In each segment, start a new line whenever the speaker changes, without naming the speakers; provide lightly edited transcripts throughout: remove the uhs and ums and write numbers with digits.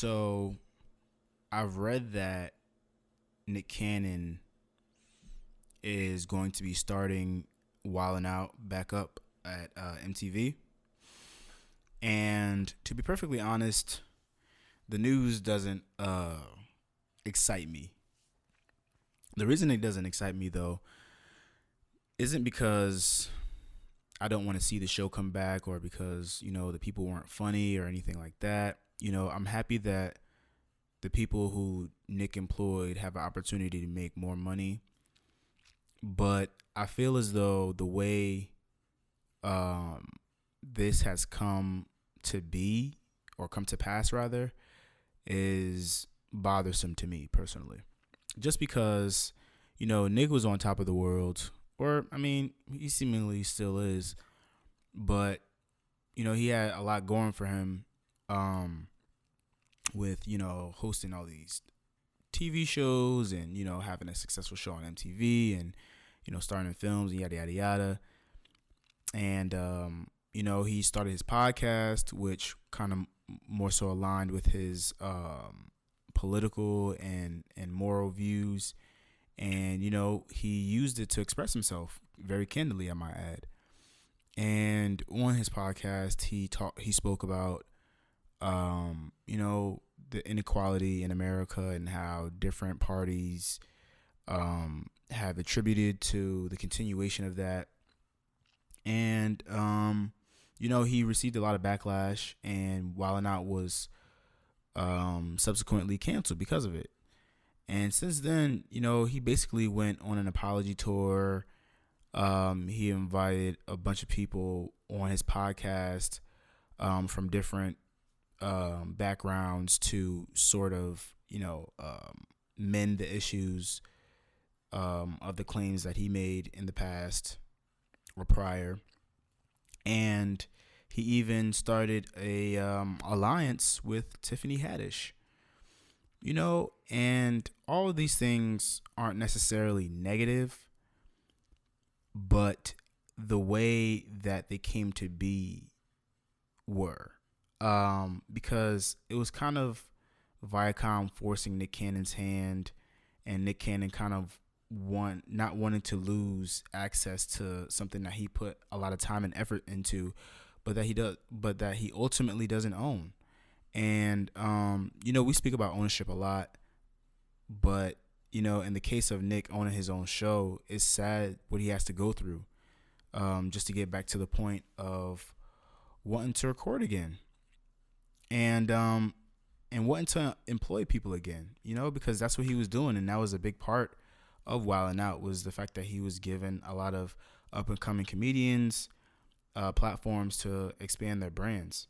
So I've read that Nick Cannon is going to be starting Wildin' Out back up at MTV. And to be perfectly honest, the news doesn't excite me. The reason it doesn't excite me, though, isn't because I don't want to see the show come back or because, the people weren't funny or anything like that. I'm happy that the people who Nick employed have an opportunity to make more money. But I feel as though the way this has come to be, or come to pass rather, is bothersome to me personally. Just because, Nick was on top of the world, or, I mean, he seemingly still is, but, he had a lot going for him with, hosting all these TV shows and, having a successful show on MTV and, starring in films and yada, yada, yada. And, he started his podcast, which kind of more so aligned with his political and moral views. And, he used it to express himself very candidly, I might add. And on his podcast, he spoke about, the inequality in America and how different parties have attributed to the continuation of that. And, he received a lot of backlash, and Wildin' Out was subsequently canceled because of it. And since then, he basically went on an apology tour. He invited a bunch of people on his podcast from different backgrounds to sort of, mend the issues of the claims that he made in the past or prior. And he even started a alliance with Tiffany Haddish. And all of these things aren't necessarily negative, but the way that they came to be were. Because it was kind of Viacom forcing Nick Cannon's hand, and Nick Cannon kind of not wanting to lose access to something that he put a lot of time and effort into, but that he ultimately doesn't own. And we speak about ownership a lot, but in the case of Nick owning his own show, it's sad what he has to go through just to get back to the point of wanting to record again and wanting to employ people again, because that's what he was doing. And that was a big part of Wildin' Out, was the fact that he was given a lot of up and coming comedians platforms to expand their brands.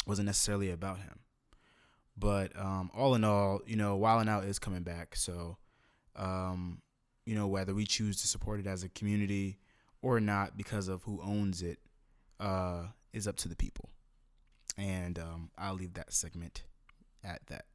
It wasn't necessarily about him. But all in all, Wildin' Out is coming back. So, whether we choose to support it as a community or not because of who owns it is up to the people. And I'll leave that segment at that.